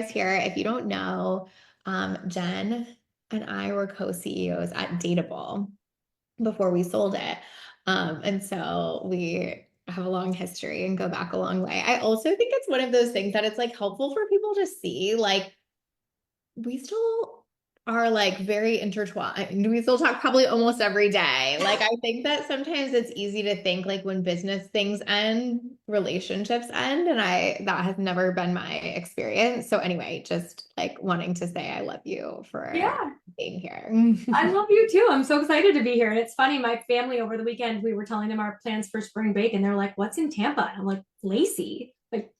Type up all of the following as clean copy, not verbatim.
Here. If you don't know, Jen and I were co-CEOs at Datable before we sold it. And so we have a long history and go back a long way. I also think it's one of those things that it's like helpful for people to see, like we still are like very intertwined. We still talk probably almost every day. Like I think that sometimes it's easy to think like when business things end, relationships end, and I that has never been my experience. So anyway, just like wanting to say I love you for Yeah, being here. I love you too. I'm so excited to be here. And it's funny, my family over the weekend, we were telling them our plans for spring break, and they're like, "What's in Tampa?" And I'm like, "Lacey. Like,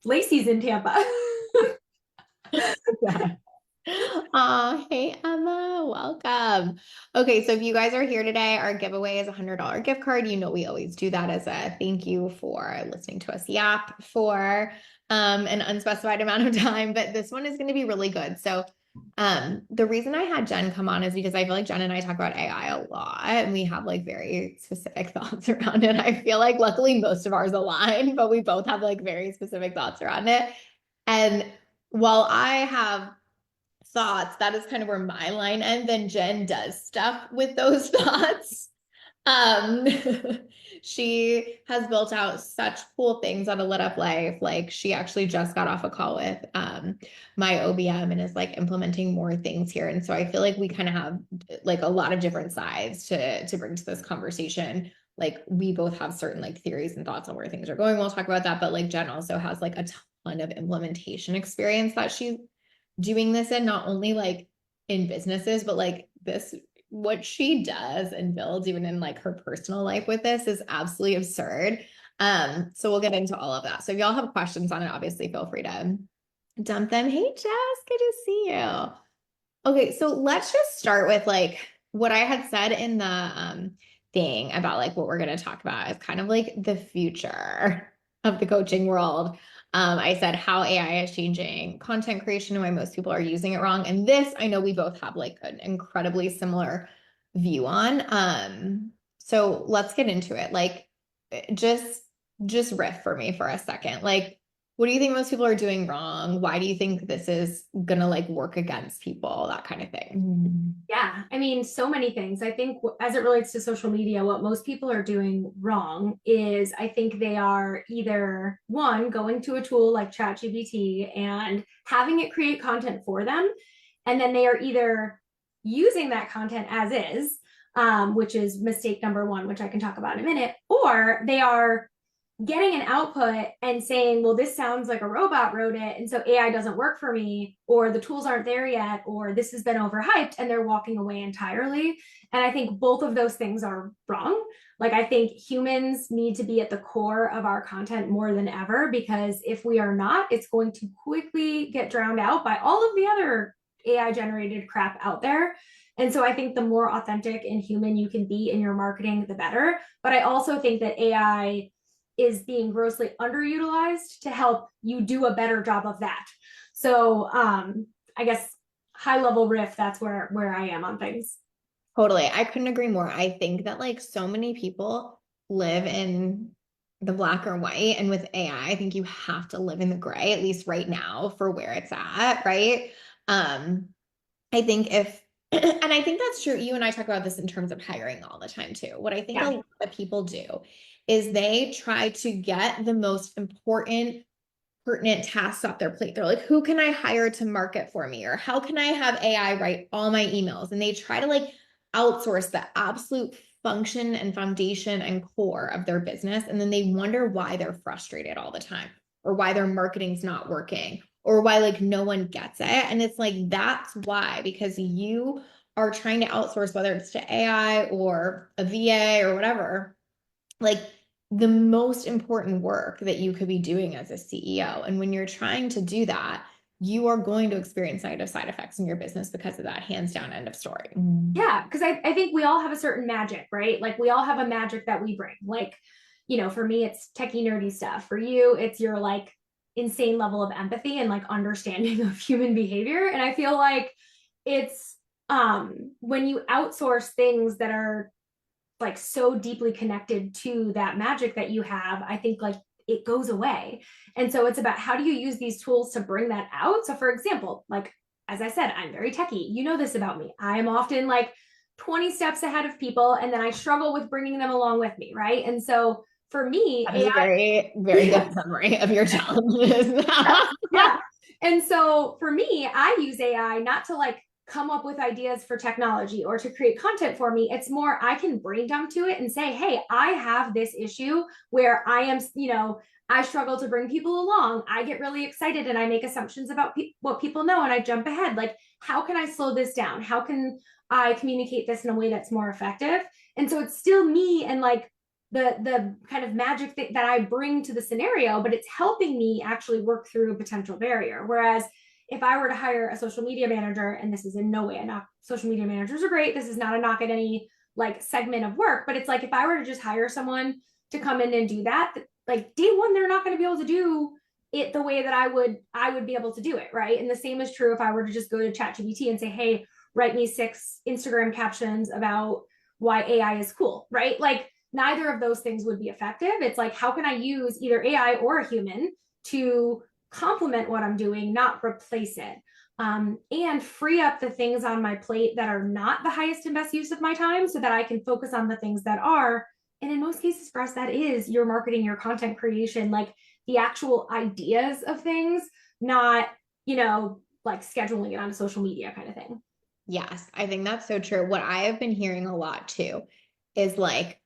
Lacey's in Tampa." Yeah. Hey Emma, welcome. Okay, so if you guys are here today, our giveaway is a $100 gift card. You know we always do that as a thank you for listening to us yap for an unspecified amount of time, but this one is going to be really good. So the reason I had Jen come on is because I feel like Jen and I talk about AI a lot and we have like very specific thoughts around it. I feel like luckily most of ours align, but we both have like very specific thoughts around it. And while I have thoughts, that is kind of where my line ends. Then Jen does stuff with those thoughts. Um, she has built out such cool things on a lit up life. Like she actually just got off a call with my OBM and is like implementing more things here. And so I feel like we kind of have like a lot of different sides to bring to this conversation. Like we both have certain like theories and thoughts on where things are going. We'll talk about that. But like Jen also has like a ton of implementation experience that she doing this in, not only like in businesses, but like this, what she does and builds even in like her personal life with this is absolutely absurd. So we'll get into all of that. So if y'all have questions on it, obviously feel free to dump them. Hey Jess, good to see you. Okay, so let's just start with like what I had said in the thing about like what we're going to talk about is kind of like the future of the coaching world. I said how AI is changing content creation and why most people are using it wrong. And this, I know we both have like an incredibly similar view on. So let's get into it. Like just just riff for me for a second. Like what do you think most people are doing wrong? Why do you think this is gonna like work against people? That kind of thing. Yeah, I mean, so many things. I think as it relates to social media, what most people are doing wrong is I think they are either one, going to a tool like ChatGPT and having it create content for them. And then they are either using that content as is, which is mistake number one, which I can talk about in a minute, or they are getting an output and saying, well, this sounds like a robot wrote it. And so AI doesn't work for me, or the tools aren't there yet, or this has been overhyped, and they're walking away entirely. And I think both of those things are wrong. Like, I think humans need to be at the core of our content more than ever, because if we are not, it's going to quickly get drowned out by all of the other AI generated crap out there. And so I think the more authentic and human you can be in your marketing, the better. But I also think that AI is being grossly underutilized to help you do a better job of that. So I guess high level riff, that's where I am on things. Totally. I couldn't agree more. I think that like so many people live in the black or white. And with AI, I think you have to live in the gray, at least right now, for where it's at, right? Um, I think if, and I think that's true. You and I talk about this in terms of hiring all the time too. What I think a Yeah. lot of people do is they try to get the most important, pertinent tasks off their plate. They're like, who can I hire to market for me? Or how can I have AI write all my emails? And they try to like outsource the absolute function and foundation and core of their business. And then they wonder why they're frustrated all the time or why their marketing's not working or why like no one gets it. And it's like, that's why, because you are trying to outsource, whether it's to AI or a VA or whatever, like the most important work that you could be doing as a CEO. And when you're trying to do that, you are going to experience negative side effects in your business because of that, hands down, end of story. Yeah, because I think we all have a certain magic, right? Like we all have a magic that we bring. Like, for me, it's techie nerdy stuff. For you, it's your like insane level of empathy and like understanding of human behavior. And I feel like it's when you outsource things that are like so deeply connected to that magic that you have, I think like it goes away. And so it's about how do you use these tools to bring that out? So for example, like, as I said, I'm very techie. You know this about me. I am often like 20 steps ahead of people, and then I struggle with bringing them along with me, right? And so for me, That is AI, a very, very yeah, good summary of your challenges. yeah. And so for me, I use AI not to like come up with ideas for technology or to create content for me. It's more I can brain dump to it and say, hey, I have this issue where I am, I struggle to bring people along. I get really excited and I make assumptions about what people know and I jump ahead. Like, how can I slow this down? How can I communicate this in a way that's more effective? And so it's still me and like the kind of magic that I bring to the scenario, but it's helping me actually work through a potential barrier. Whereas if I were to hire a social media manager, and this is in no way a knock, social media managers are great. This is not a knock at any like segment of work, but it's like if I were to just hire someone to come in and do that, like day one, they're not going to be able to do it the way that I would be able to do it, right? And the same is true if I were to just go to ChatGPT and say, hey, write me 6 Instagram captions about why AI is cool, right? Like neither of those things would be effective. It's like, how can I use either AI or a human to complement what I'm doing, not replace it? And free up the things on my plate that are not the highest and best use of my time so that I can focus on the things that are. And in most cases for us, that is your marketing, your content creation, like the actual ideas of things, not, like scheduling it on social media kind of thing. Yes, I think that's so true. What I have been hearing a lot too is like,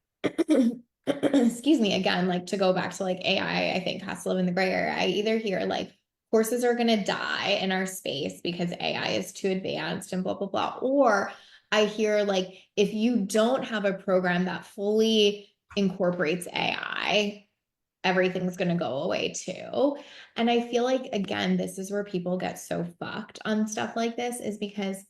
excuse me, again, like to go back to like AI, I think has to live in the gray area. I either hear like courses are going to die in our space because AI is too advanced and blah, blah, blah. Or I hear like, if you don't have a program that fully incorporates AI, everything's going to go away too. And I feel like, again, this is where people get so fucked on stuff like this is because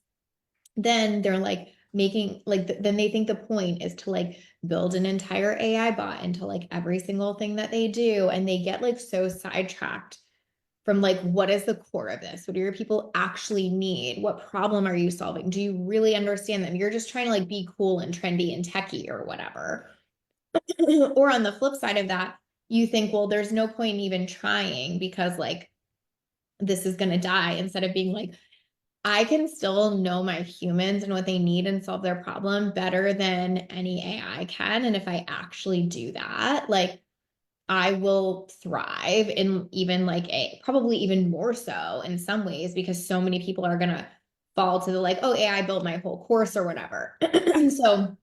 then they're like making like then they think the point is to like build an entire AI bot into like every single thing that they do and they get like so sidetracked from like what is the core of this? What do your people actually need? What problem are you solving? Do you really understand them? You're just trying to like be cool and trendy and techie or whatever. Or on the flip side of that, you think, well, there's no point in even trying because like this is going to die instead of being like I can still know my humans and what they need and solve their problem better than any AI can. And if I actually do that, like I will thrive in even like a probably even more so in some ways because so many people are gonna fall to the like, oh, AI built my whole course or whatever. So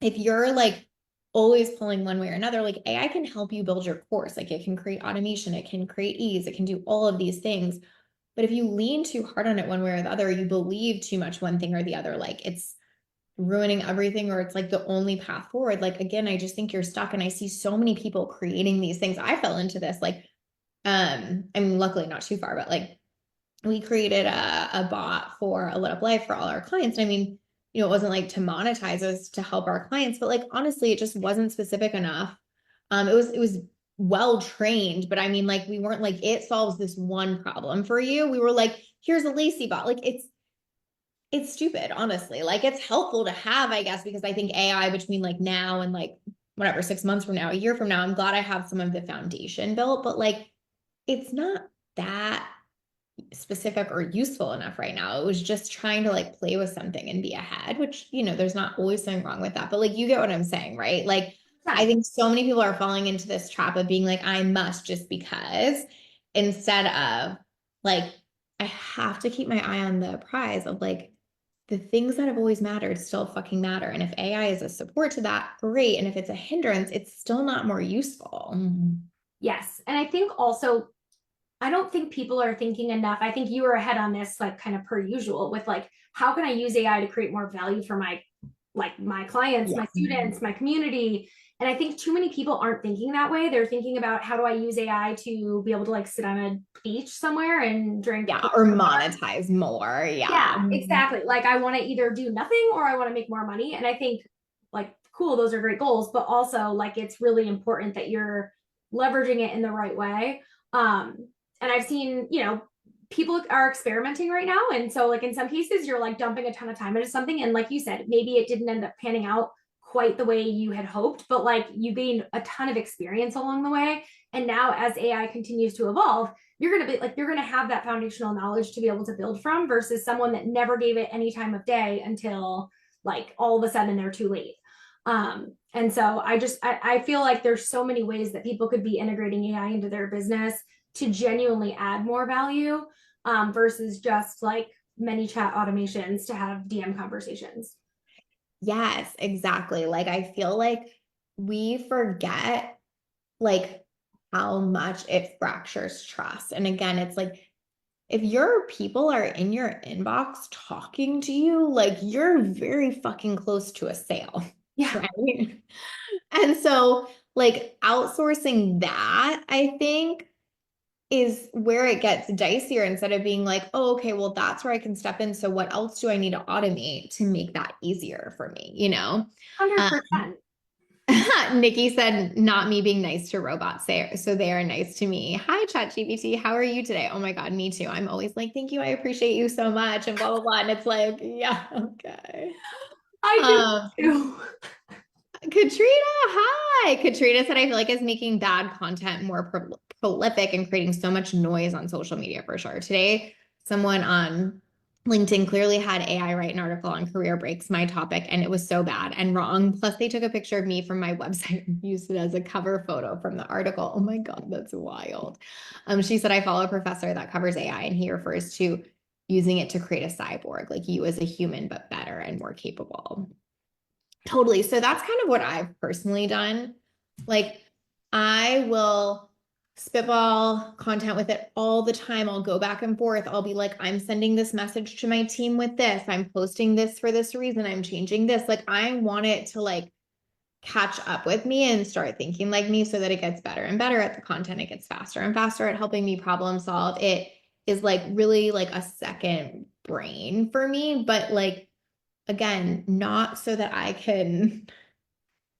if you're like always pulling one way or another, like AI can help you build your course. Like it can create automation, it can create ease, it can do all of these things. But if you lean too hard on it one way or the other, you believe too much one thing or the other, like it's ruining everything or it's like the only path forward. Like again, I just think you're stuck. And I see so many people creating these things. I fell into this like I mean, luckily not too far, but like we created a bot for a lit up life for all our clients. And I mean, it wasn't like to monetize us to help our clients, but like honestly, it just wasn't specific enough. It was well trained, but I mean, like we weren't like it solves this one problem for you. We were like, here's a Lacy bot. Like it's stupid, honestly. Like it's helpful to have, I guess, because I think AI between like now and like whatever, 6 months from now, a year from now, I'm glad I have some of the foundation built, but like it's not that specific or useful enough right now. It was just trying to like play with something and be ahead, which, there's not always something wrong with that. But like you get what I'm saying, right? Like I Yeah. think so many people are falling into this trap of being like, I must just because instead of like, I have to keep my eye on the prize of like the things that have always mattered still fucking matter. And if AI is a support to that, great. And if it's a hindrance, it's still not more useful. Yes. And I think also I don't think people are thinking enough. I think you were ahead on this, like kind of per usual, with like, how can I use AI to create more value for my clients, Yeah. my students, my community? And I think too many people aren't thinking that way. They're thinking about how do I use AI to be able to like sit on a beach somewhere and drink. Yeah. Or monetize more. Yeah. Yeah, exactly. Like I want to either do nothing or I want to make more money. And I think like cool, those are great goals, but also like it's really important that you're leveraging it in the right way. And I've seen, people are experimenting right now. And so like in some cases you're like dumping a ton of time into something. And like you said, maybe it didn't end up panning out quite the way you had hoped, but like you gained a ton of experience along the way. And now as AI continues to evolve, you're gonna have that foundational knowledge to be able to build from versus someone that never gave it any time of day until like all of a sudden they're too late. And so I feel like there's so many ways that people could be integrating AI into their business to genuinely add more value, versus just like many chat automations to have DM conversations. Yes, exactly. Like I feel like we forget like how much it fractures trust. And again, it's like if your people are in your inbox talking to you, like you're very fucking close to a sale, Yeah. right? And so, like, outsourcing that, I think, is where it gets dicier instead of being like, oh, okay, well, that's where I can step in. So, what else do I need to automate to make that easier for me? You know? 100%. Nikki said, not me being nice to robots. So they are nice to me. Hi, ChatGPT. How are you today? Oh my God, me too. I'm always like, thank you. I appreciate you so much. And blah, blah, blah. And it's like, yeah, okay. I do Um, too. Katrina, hi. Katrina said, I feel like is making bad content more prolific and creating so much noise on social media for sure. Today, someone on LinkedIn clearly had AI write an article on career breaks, my topic, and it was so bad and wrong. Plus, they took a picture of me from my website and used it as a cover photo from the article. Oh my God, that's wild. She said, I follow a professor that covers AI, and he refers to using it to create a cyborg, like you as a human, but better and more capable. Totally. So that's kind of what I've personally done. Like, I will spitball content with it all the time. I'll go back and forth. I'll be like, I'm sending this message to my team with this. I'm posting this for this reason. I'm changing this. Like, I want it to like catch up with me and start thinking like me so that it gets better and better at the content. It gets faster and faster at helping me problem solve. It is like really like a second brain for me, but like, again, not so that I can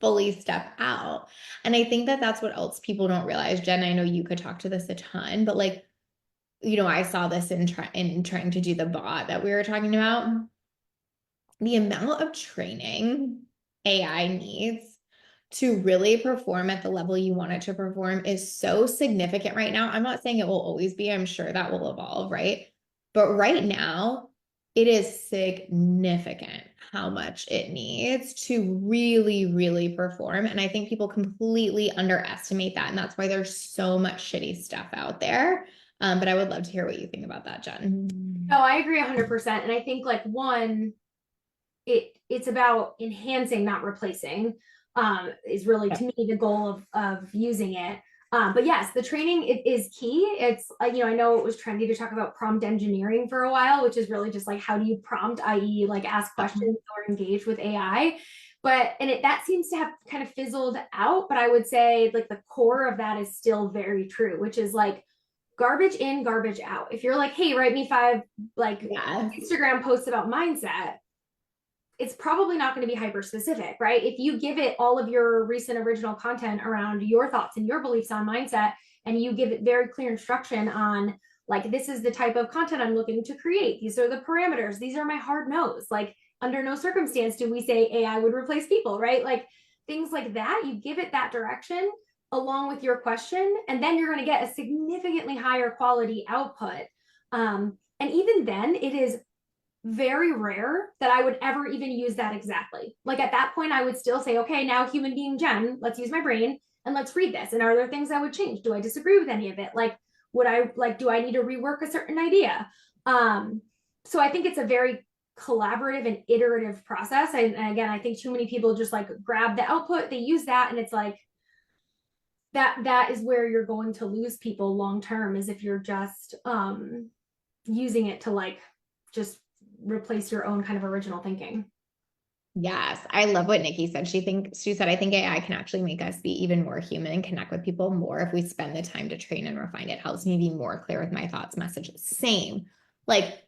fully step out. And I think that that's what else people don't realize. Jen, I know you could talk to this a ton, but like, I saw this in trying to do the bot that we were talking about. The amount of training AI needs to really perform at the level you want it to perform is so significant right now. I'm not saying it will always be, I'm sure that will evolve, right? But right now, it is significant how much it needs to really, really perform. And I think people completely underestimate that. And that's why there's so much shitty stuff out there. But I would love to hear what you think about that, No, Jen. I agree 100%. And I think like one, it's about enhancing, not replacing, is really to me the goal of using it. But yes, the training is key. It's I know it was trendy to talk about prompt engineering for a while, which is really just like how do you prompt, i.e., like ask questions or engage with AI. That seems to have kind of fizzled out. But I would say like the core of that is still very true, which is like garbage in, garbage out. If you're like, hey, write me 5 like Yes. Instagram posts about mindset, it's probably not going to be hyper specific, right? If you give it all of your recent original content around your thoughts and your beliefs on mindset, and you give it very clear instruction on, like, this is the type of content I'm looking to create, these are the parameters, these are my hard no's, like, under no circumstance do we say AI would replace people, right? Like, things like that, you give it that direction along with your question, and then you're going to get a significantly higher quality output. And even then, it is very rare that I would ever even use that exactly. Like at that point, I would still say, okay, now human being Jen, let's use my brain and let's read this. And are there things I would change? Do I disagree with any of it? Like, do I need to rework a certain idea? So I think it's a very collaborative and iterative process. And again, I think too many people just like grab the output, they use that, and it's like, that is where you're going to lose people long term, is if you're just using it to like just replace your own kind of original thinking. Yes, I love what Nikki said. She said, I think AI can actually make us be even more human and connect with people more if we spend the time to train and refine it. Helps me be more clear with my thoughts, messages. Same. Like,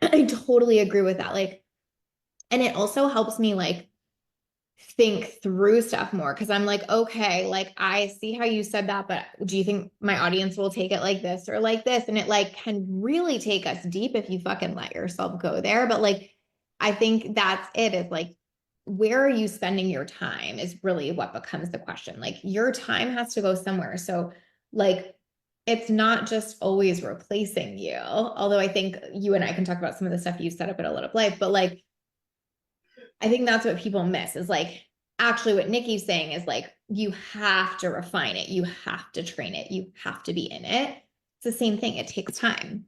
I totally agree with that. Like, and it also helps me like think through stuff more because I'm like, okay, like I see how you said that, but do you think my audience will take it like this or like this? And it like can really take us deep if you fucking let yourself go there. But like, I think that's it. It's like where are you spending your time is really what becomes the question. Like your time has to go somewhere. So like it's not just always replacing you. Although I think you and I can talk about some of the stuff you set up at A Lit Up Life, but like I think that's what people miss is like actually what Nikki's saying is like you have to refine it, you have to train it, you have to be in it. It's the same thing. It takes time.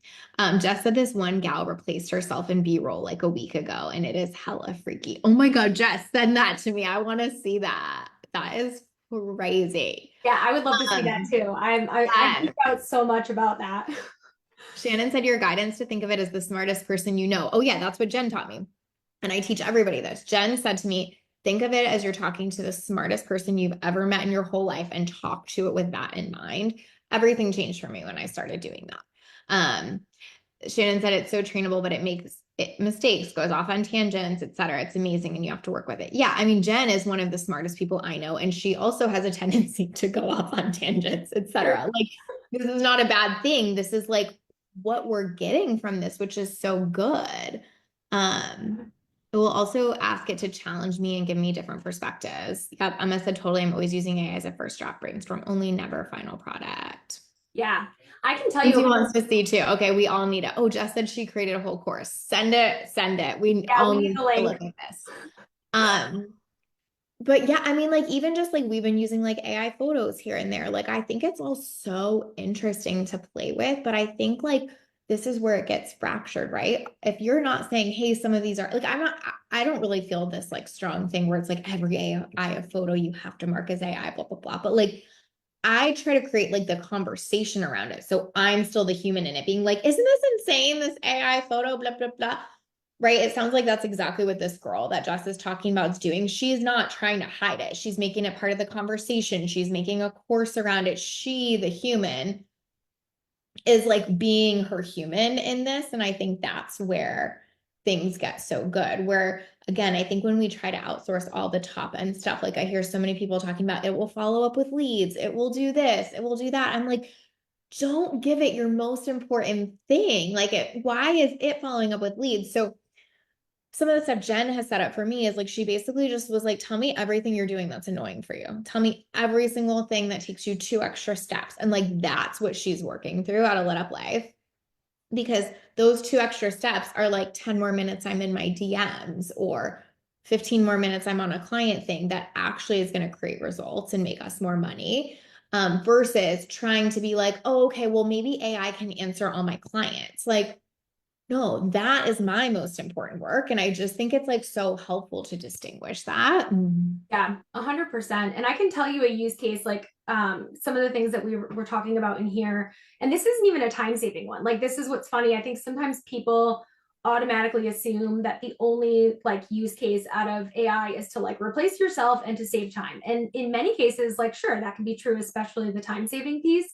Jess said this one gal replaced herself in B-roll like a week ago, and it is hella freaky. Oh my God, Jess, send that to me. I want to see that. That is crazy. Yeah, I would love to see that Um, too. I yes. geek out so much about that. Shannon said your guidance to think of it as the smartest person you know. Oh yeah, that's what Jen taught me. And I teach everybody this. Jen said to me, think of it as you're talking to the smartest person you've ever met in your whole life and talk to it with that in mind. Everything changed for me when I started doing that. Shannon said it's so trainable, but it makes it mistakes, goes off on tangents, etc. It's amazing and you have to work with it. Yeah, I mean, Jen is one of the smartest people I know, and she also has a tendency to go off on tangents, etc. Like, this is not a bad thing. This is like what we're getting from this, which is so good. It will also ask it to challenge me and give me different perspectives. Yep, Emma said totally. I'm always using AI as a first draft brainstorm, only never final product. Yeah, I can tell Lindsay you. wants to see too. Okay, we all need it. Oh, Jess said she created a whole course. Send it, send it. We Yeah, all we need need the to link. look at this. Um, but yeah, I mean, like even just like we've been using like AI photos here and there. Like I think it's all so interesting to play with, but I think like this is where it gets fractured, right? If you're not saying, hey, some of these are like I don't really feel this like strong thing where it's like every AI photo you have to mark as AI, blah, blah, blah. But like I try to create like the conversation around it. So I'm still the human in it, being like, isn't this insane? This AI photo, blah, blah, blah. Right. It sounds like that's exactly what this girl that Jess is talking about is doing. She's not trying to hide it. She's making it part of the conversation. She's making a course around it. She, the human, is like being her human in this. And I think that's where things get so good. Where again, I think when we try to outsource all the top end stuff, like I hear so many people talking about it will follow up with leads, it will do this, it will do that. I'm like, don't give it your most important thing. Like why is it following up with leads? So some of the stuff Jen has set up for me is like she basically just was like, tell me everything you're doing that's annoying for you. Tell me every single thing that takes you two extra steps. And like that's what she's working through out of Lit Up Life. Because those two extra steps are like 10 more minutes I'm in my DMs or 15 more minutes I'm on a client thing that actually is going to create results and make us more money. Versus trying to be like, oh, okay, well, maybe AI can answer all my clients. Like, no, that is my most important work. And I just think it's like so helpful to distinguish that. Yeah, 100%. And I can tell you a use case like some of the things that we're talking about in here. And this isn't even a time saving one. Like, this is what's funny. I think sometimes people automatically assume that the only like use case out of AI is to like replace yourself and to save time. And in many cases, like, sure, that can be true, especially the time saving piece.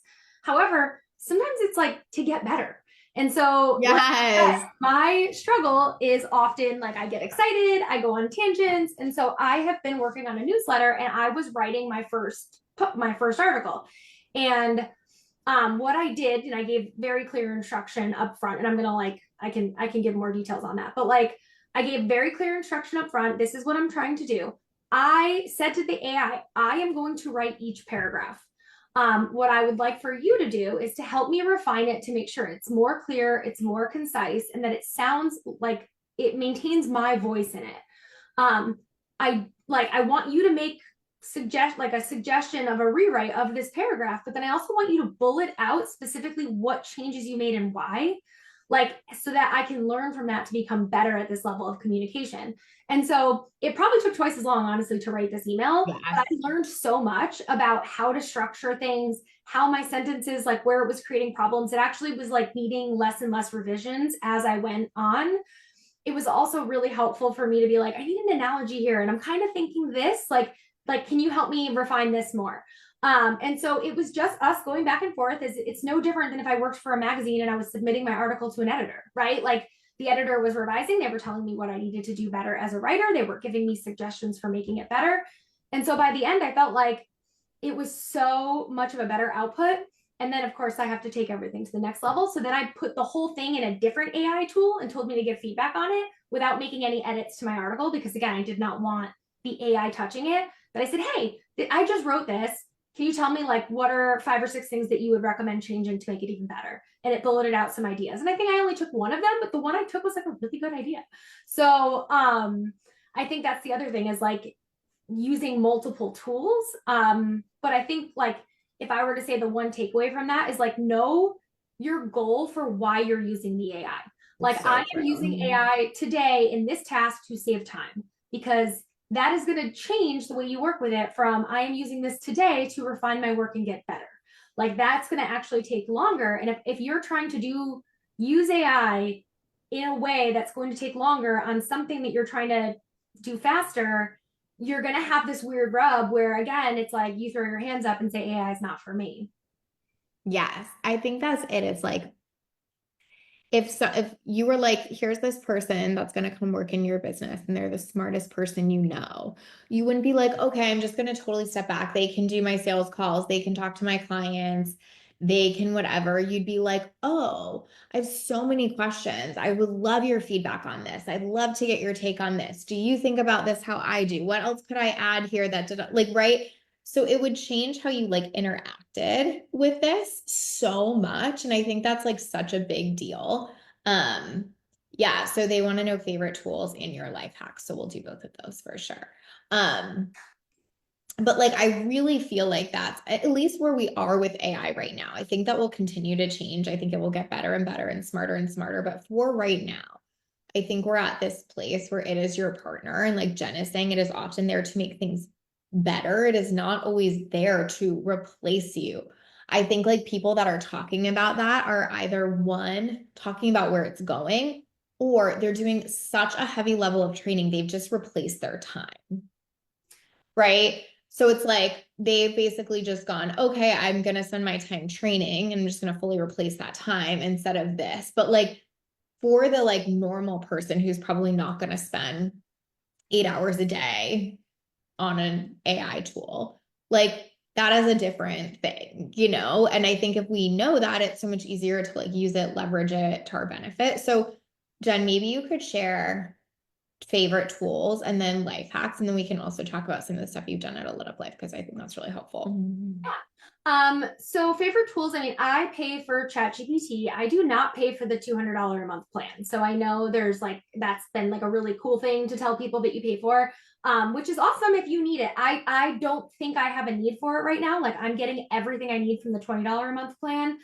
However, sometimes it's like to get better. And so, like, Yes. my struggle is often like I get excited, I go on tangents, and so I have been working on a newsletter, and I was writing my first article, and what I did, and I gave very clear instruction up front, and I'm gonna like I can give more details on that, but like I gave very clear instruction up front. This is what I'm trying to do. I said to the AI, I am going to write each paragraph. What I would like for you to do is to help me refine it to make sure it's more clear, it's more concise, and that it sounds like it maintains my voice in it. Um, I want you to make a suggestion of a rewrite of this paragraph, but then I also want you to bullet out specifically what changes you made and why, like so that I can learn from that to become better at this level of communication. And so it probably took twice as long, honestly, to write this email. But Yes. I learned so much about how to structure things, how my sentences, like where it was creating problems. It actually was like needing less and less revisions as I went on. It was also really helpful for me to be like, I need an analogy here. And I'm kind of thinking this, like, can you help me refine this more? And so it was just us going back and forth. It's no different than if I worked for a magazine and I was submitting my article to an editor, right? Like the editor was revising, they were telling me what I needed to do better as a writer. They were giving me suggestions for making it better. And so by the end, I felt like it was so much of a better output. And then, of course, I have to take everything to the next level. So then I put the whole thing in a different AI tool and told me to give feedback on it without making any edits to my article because, again, I did not want the AI touching it. But I said, hey, I just wrote this. Can you tell me like what are 5 or 6 things that you would recommend changing to make it even better? And it bulleted out some ideas. And I think I only took one of them, but the one I took was like a really good idea. So I think that's the other thing is like using multiple tools. But I think like if I were to say the one takeaway from that is like know your goal for why you're using the AI. It's Like so I am using true. AI today in this task to save time because that is going to change the way you work with it from I am using this today to refine my work and get better. Like that's going to actually take longer. And if you're trying to use AI in a way that's going to take longer on something that you're trying to do faster, you're going to have this weird rub where again it's like you throw your hands up and say AI is not for me. Yes, I think that's it. It's like if you were like, here's this person that's going to come work in your business and they're the smartest person you know, you wouldn't be like, okay, I'm just going to totally step back. They can do my sales calls, they can talk to my clients, they can whatever. You'd be like, oh, I have so many questions. I would love your feedback on this. I'd love to get your take on this. Do you think about this how I do? What else could I add here that did like right? So it would change how you like interacted with this so much. And I think that's like such a big deal. Um, yeah, so they want to know favorite tools in your life hacks. So we'll do both of those for sure. Um, but like I really feel like that's at least where we are with AI right now. I think that will continue to change. I think it will get better and better and smarter and smarter. But for right now, I think we're at this place where it is your partner. And like Jen is saying, it is often there to make things better. It is not always there to replace you. I think like people that are talking about that are either one, talking about where it's going, or they're doing such a heavy level of training, they've just replaced their time, right? So it's like they've basically just gone, okay, I'm going to spend my time training and I'm just going to fully replace that time instead of this. But like for the like normal person who's probably not going to spend 8 hours a day on an AI tool, like that is a different thing, you know? And I think if we know that, it's so much easier to like use it, leverage it to our benefit. So, Jen, maybe you could share favorite tools and then life hacks, and then we can also talk about some of the stuff you've done at a lit up life because I think that's really helpful. So favorite tools, I mean, I pay for ChatGPT. I do not pay for the $200 a month plan. So I know there's like, that's been like a really cool thing to tell people that you pay for, which is awesome if you need it. I don't think I have a need for it right now. Like I'm getting everything I need from the $20 a month plan.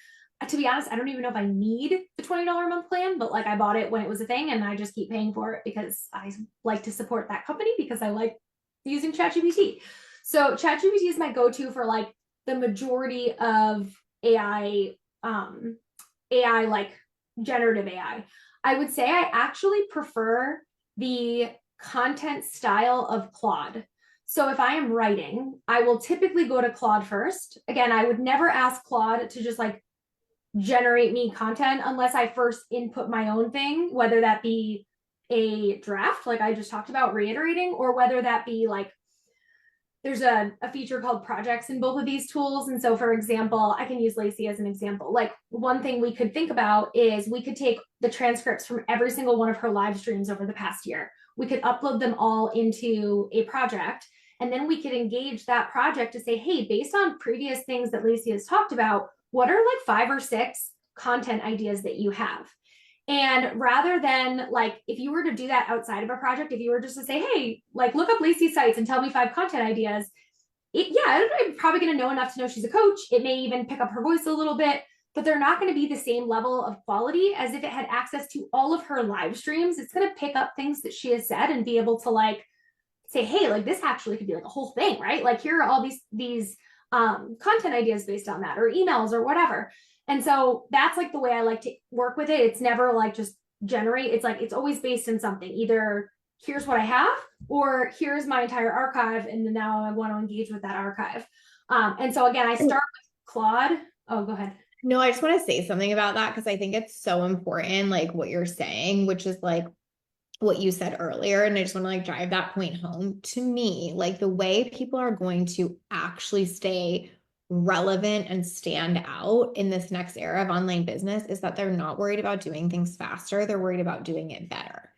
To be honest, I don't even know if I need the $20 a month plan, but like I bought it when it was a thing and I just keep paying for it because I like to support that company because I like using ChatGPT. So ChatGPT is my go-to for like the majority of AI, AI like generative AI. I would say I actually prefer the content style of Claude. So if I am writing, I will typically go to Claude first. Again, I would never ask Claude to just like generate me content unless I first input my own thing, whether that be a draft, like I just talked about reiterating, or whether that be like there's a feature called projects in both of these tools. And so, for example, I can use Lacey as an example. Like one thing we could think about is we could take the transcripts from every single one of her live streams over the past year. We could upload them all into a project. And then we could engage that project to say, hey, based on previous things that Lacey has talked about, what are like 5 or 6 content ideas that you have? And rather than like, if you were to do that outside of a project, if you were just to say, hey, like look up Lacey's sites and tell me 5 content ideas, I'm probably going to know enough to know she's a coach. It may even pick up her voice a little bit, but they're not going to be the same level of quality as if it had access to all of her live streams. It's going to pick up things that she has said and be able to like say, hey, like this actually could be like a whole thing, right? Like here are all these content ideas based on that, or emails or whatever. And so that's like the way I like to work with it. It's never like just generate. It's like it's always based in something. Either here's what I have, or here's my entire archive, and then now I want to engage with that archive. And so again, I start with Claude. Oh, go ahead. No, I just want to say something about that because I think it's so important, like what you're saying, which is like what you said earlier. And I just want to like drive that point home to me. Like the way people are going to actually stay relevant and stand out in this next era of online business is that they're not worried about doing things faster. They're worried about doing it better.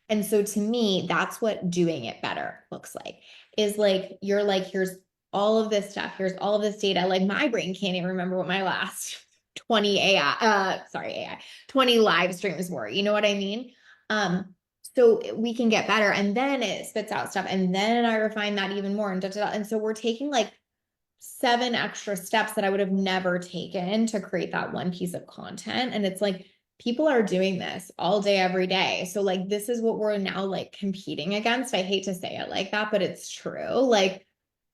And so to me, that's what doing it better looks like. Is like you're like, here's all of this stuff, here's all of this data. Like my brain can't even remember what my last 20 AI, 20 live streams were. You know what I mean? So we can get better and then it spits out stuff. And then I refine that even more and da, da, da. And so we're taking like 7 extra steps that I would have never taken to create that one piece of content. And it's like, people are doing this all day, every day. So like, this is what we're now like competing against. I hate to say it like that, but it's true. Like,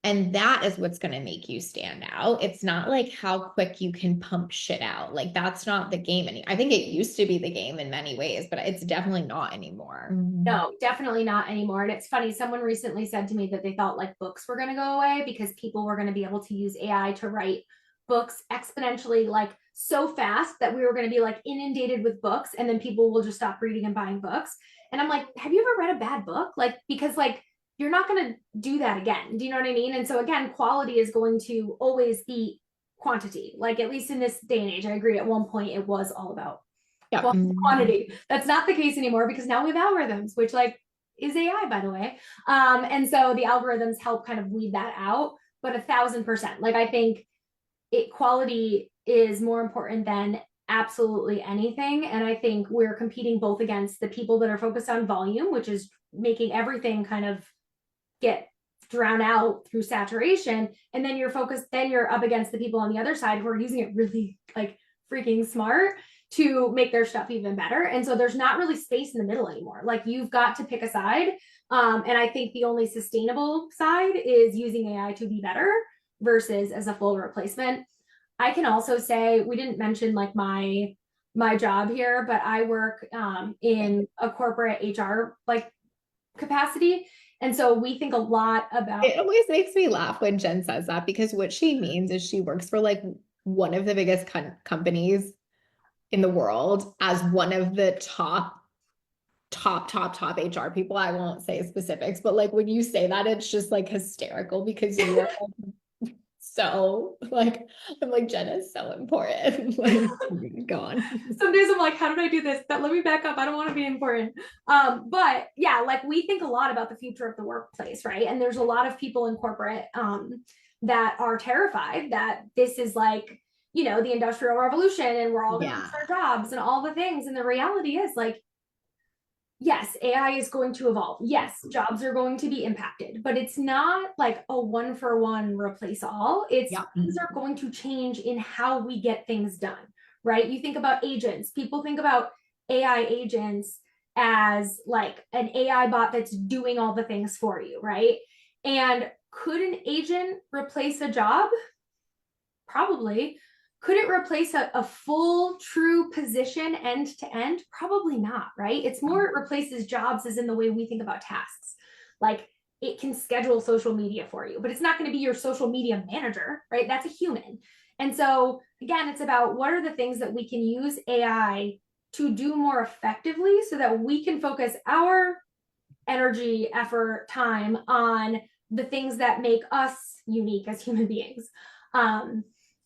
and that is what's going to make you stand out. It's not like how quick you can pump shit out. Like that's not the game I think it used to be the game in many ways, but it's definitely not anymore. No, definitely not anymore. And it's funny, someone recently said to me that they thought like books were going to go away because people were going to be able to use AI to write books exponentially, like so fast that we were going to be like inundated with books and then people will just stop reading and buying books. And I'm like, have you ever read a bad book? Like, because like you're not going to do that again. Do you know what I mean? And so again, quality is going to always beat quantity. Like at least in this day and age, I agree at one point it was all about quantity. That's not the case anymore because now we have algorithms, which like is AI, by the way. And so the algorithms help kind of weed that out. But 1,000%, like I think quality is more important than absolutely anything. And I think we're competing both against the people that are focused on volume, which is making everything kind of get drowned out through saturation. And then you're up against the people on the other side who are using it really like freaking smart to make their stuff even better. And so there's not really space in the middle anymore. Like you've got to pick a side. And I think the only sustainable side is using AI to be better versus as a full replacement. I can also say, we didn't mention like my job here, but I work in a corporate HR like capacity. And so we think a lot about. It always makes me laugh when Jen says that because what she means is she works for like one of the biggest companies in the world as one of the top HR people. I won't say specifics, but like when you say that, it's just like hysterical because you are so like, I'm like, Jen is so important. Like, go on. Some days I'm like, how did I do this? But let me back up. I don't want to be important. But yeah, like we think a lot about the future of the workplace, right? And there's a lot of people in corporate that are terrified that this is like, you know, the Industrial Revolution and we're all going to lose our jobs and all the things. And the reality is like, yes, AI is going to evolve. Yes, jobs are going to be impacted, but it's not like a 1-for-1 replace all. It's things are going to change in how we get things done, right? You think about agents. People think about AI agents as like an AI bot that's doing all the things for you, right? And could an agent replace a job? Probably. Could it replace a full true position end to end? Probably not, right? It's more it replaces jobs as in the way we think about tasks. Like it can schedule social media for you, but it's not going to be your social media manager, right? That's a human. And so again, it's about what are the things that we can use AI to do more effectively so that we can focus our energy, effort, time on the things that make us unique as human beings.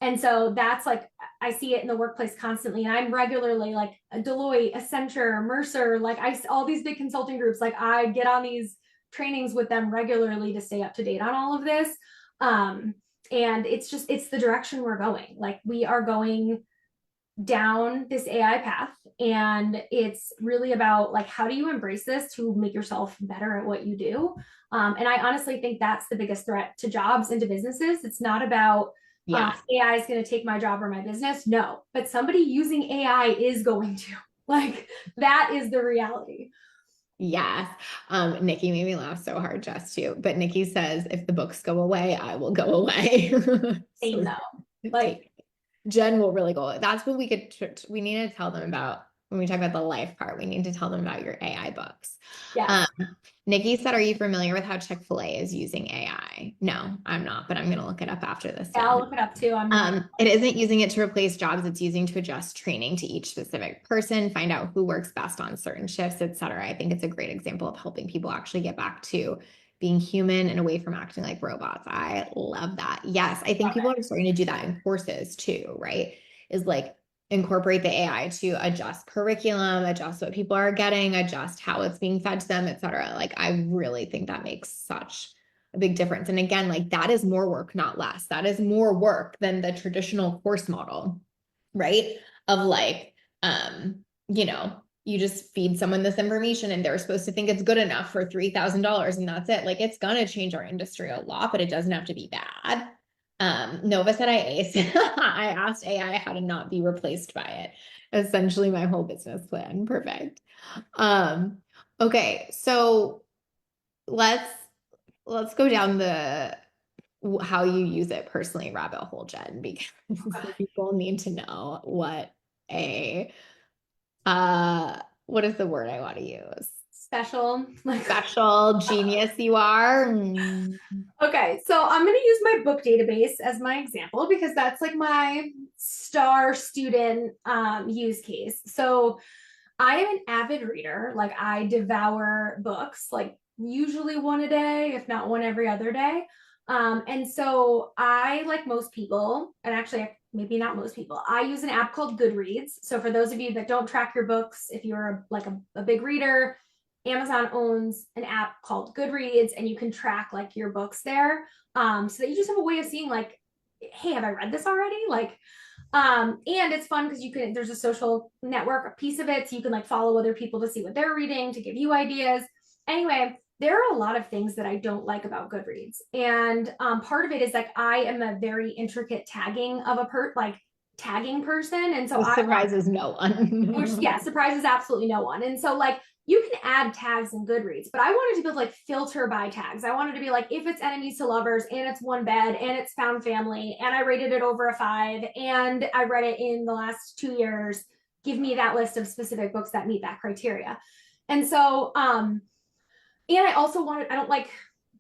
And so that's like, I see it in the workplace constantly. And I'm regularly like a Deloitte, Accenture, Mercer, like all these big consulting groups, like I get on these trainings with them regularly to stay up to date on all of this. And it's the direction we're going. Like we are going down this AI path. And it's really about like, how do you embrace this to make yourself better at what you do? And I honestly think that's the biggest threat to jobs and to businesses. It's not about AI is going to take my job or my business. No, but somebody using AI is going to. Like that is the reality. Yes. Nikki made me laugh so hard just too. But Nikki says, if the books go away, I will go away. Same though. Like Jen will really go. That's what we need to tell them about when we talk about the life part. We need to tell them about your AI books. Yeah. Nikki said, are you familiar with how Chick-fil-A is using AI? No, I'm not, but I'm going to look it up after this. Yeah, I'll look it up too. It isn't using it to replace jobs. It's using to adjust training to each specific person, find out who works best on certain shifts, etc. I think it's a great example of helping people actually get back to being human and away from acting like robots. I love that. Yes, I think people are starting to do that in courses too, right? Is like incorporate the AI to adjust curriculum, adjust what people are getting, adjust how it's being fed to them, et cetera. Like, I really think that makes such a big difference. And again, like that is more work, not less. That is more work than the traditional course model, right? Of like, you know, you just feed someone this information and they're supposed to think it's good enough for $3,000 and that's it. Like it's gonna change our industry a lot, but it doesn't have to be bad. Nova said I ace. I asked AI how to not be replaced by it. Essentially my whole business plan. Perfect. Um, okay, so let's let's go down the how you use it personally rabbit hole, Jen, because people need to know a what is the word I want to use? Special. Special genius you are. Mm. Okay, so I'm going to use my book database as my example because that's like my star student use case. So I am an avid reader. Like I devour books, like usually one a day, if not one every other day. And so I, like most people, and actually maybe not most people, I use an app called Goodreads. So for those of you that don't track your books, if you're a big reader, Amazon owns an app called Goodreads, and you can track like your books there, so that you just have a way of seeing like, hey, have I read this already? Like, and it's fun because there's a social network piece of it, so you can like follow other people to see what they're reading to give you ideas. Anyway, there are a lot of things that I don't like about Goodreads, and part of it is like I am a very intricate tagging of tagging person, and so This surprises no which one. yeah, surprises absolutely no one. And so like you can add tags in Goodreads, but I wanted to be able to like filter by tags. I wanted to be like, if it's enemies to lovers and it's one bed and it's found family and I rated it over a 5 and I read it in the last 2 years, give me that list of specific books that meet that criteria. And so, and I also I don't like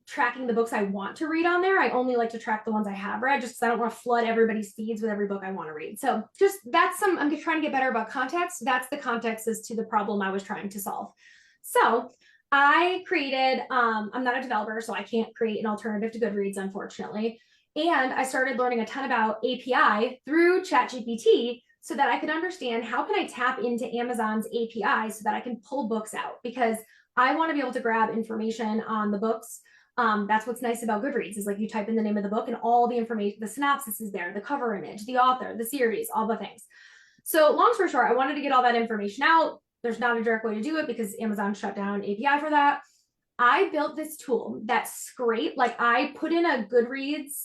tracking the books I want to read on there. I only like to track the ones I have read just because I don't want to flood everybody's feeds with every book I want to read. So just I'm trying to get better about context. That's the context as to the problem I was trying to solve. So I created, I'm not a developer, so I can't create an alternative to Goodreads, unfortunately. And I started learning a ton about API through ChatGPT so that I could understand how can I tap into Amazon's API so that I can pull books out, because I want to be able to grab information on the books. That's what's nice about Goodreads is like you type in the name of the book and all the information, the synopsis is there, the cover image, the author, the series, all the things. So long story short, I wanted to get all that information out. There's not a direct way to do it because Amazon shut down API for that. I built this tool that scraped, like I put in a Goodreads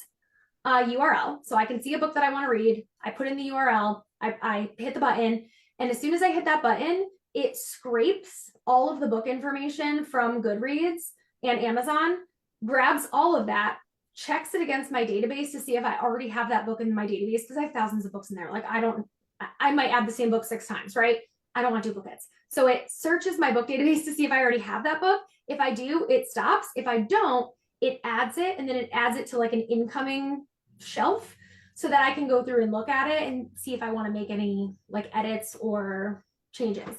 URL so I can see a book that I want to read. I put in the URL, I hit the button, and as soon as I hit that button, it scrapes all of the book information from Goodreads and Amazon, grabs all of that, checks it against my database to see if I already have that book in my database, because I have thousands of books in there. Like I might add the same book 6 times, right? I don't want duplicates. So it searches my book database to see if I already have that book. If I do, it stops. If I don't, it adds it, and then it adds it to like an incoming shelf so that I can go through and look at it and see if I want to make any like edits or changes.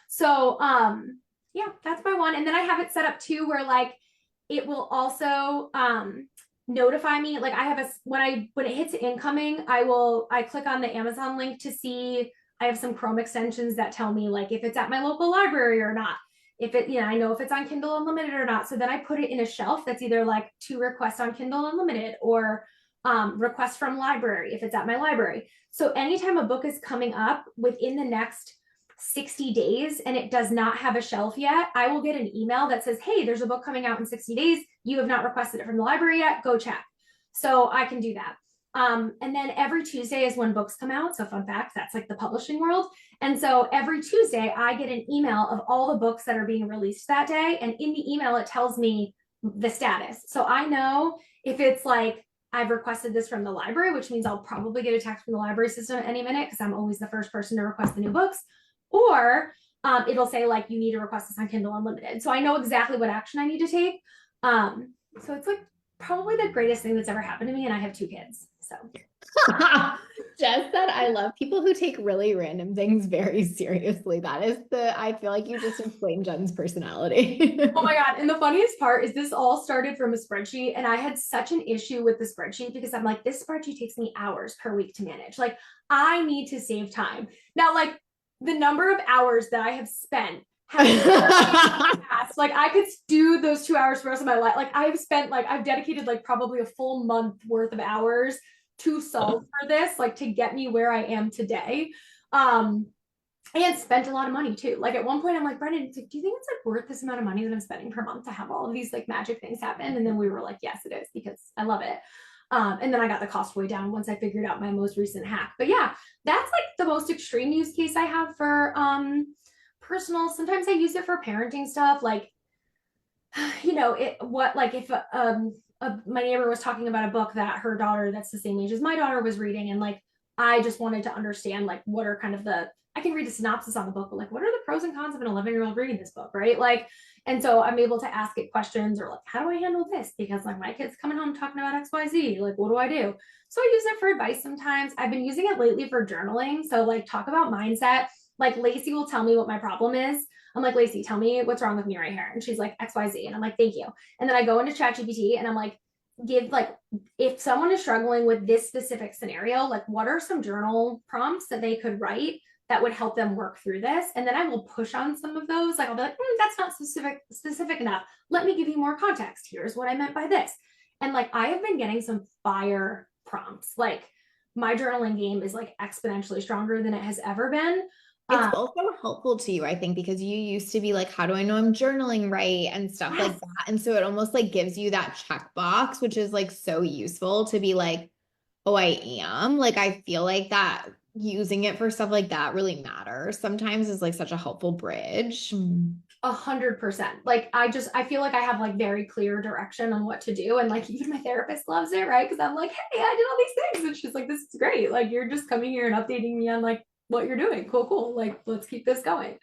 So yeah, that's my one. And then I have it set up too where like it will also notify me. Like I have when it hits incoming, I click on the Amazon link to see. I have some Chrome extensions that tell me like if it's at my local library or not. If it, I know if it's on Kindle Unlimited or not. So then I put it in a shelf that's either like to request on Kindle Unlimited or request from library if it's at my library. So anytime a book is coming up within the next 60 days and it does not have a shelf yet, I will get an email that says, hey, there's a book coming out in 60 days. You have not requested it from the library yet. Go check. So I can do that. And then every Tuesday is when books come out. So fun fact, that's like the publishing world. And so every Tuesday I get an email of all the books that are being released that day. And in the email, it tells me the status. So I know if it's like, I've requested this from the library, which means I'll probably get a text from the library system at any minute because I'm always the first person to request the new books. Or it'll say like, you need to request this on Kindle Unlimited. So I know exactly what action I need to take. So it's like probably the greatest thing that's ever happened to me. And I have two kids. So Jess said, I love people who take really random things very seriously. That is I feel like you just explained Jen's personality. oh my God. And the funniest part is this all started from a spreadsheet. And I had such an issue with the spreadsheet because I'm like, this spreadsheet takes me hours per week to manage. Like, I need to save time. Now, like, the number of hours that I have spent have past. Like, I could do those 2 hours for the rest of my life. Like, I've spent, like, I've dedicated, like, probably a full month worth of hours to solve for this, like, to get me where I am today. Um, and spent a lot of money too. Like at one point, I'm like, Brendan, do you think it's like worth this amount of money that I'm spending per month to have all of these like magic things happen? And then we were like, yes, it is because I love it. And then I got the cost way down once I figured out my most recent hack. But yeah, that's like the most extreme use case I have for personal. Sometimes I use it for parenting stuff, like it what like if my neighbor was talking about a book that her daughter that's the same age as my daughter was reading, and like I just wanted to understand like what are kind of the I can read a synopsis on the book, but like what are the pros and cons of an 11-year-old reading this book, right? Like, and so I'm able to ask it questions or like, how do I handle this? Because like my kid's coming home talking about XYZ, like what do I do? So I use it for advice sometimes. I've been using it lately for journaling. So like talk about mindset. Like Lacey will tell me what my problem is. I'm like, Lacey, tell me what's wrong with me right here. And she's like, XYZ. And I'm like, thank you. And then I go into ChatGPT and I'm like, give like, if someone is struggling with this specific scenario, like what are some journal prompts that they could write that would help them work through this? And then I will push on some of those. Like I'll be like, that's not specific enough. Let me give you more context. Here's what I meant by this. And like I have been getting some fire prompts. Like my journaling game is like exponentially stronger than it has ever been. It's also helpful to you, I think, because you used to be like, how do I know I'm journaling right and stuff like Yes, that. And so it almost like gives you that checkbox, which is like so useful to be like, oh, I am. Like, I feel like that using it for stuff like that really matters sometimes is like such a helpful bridge. 100%. Like I feel like I have like very clear direction on what to do. And like even my therapist loves it, right? Because I'm like, hey, I did all these things. And she's like, this is great. Like you're just coming here and updating me on like what you're doing. Cool, cool. Like let's keep this going.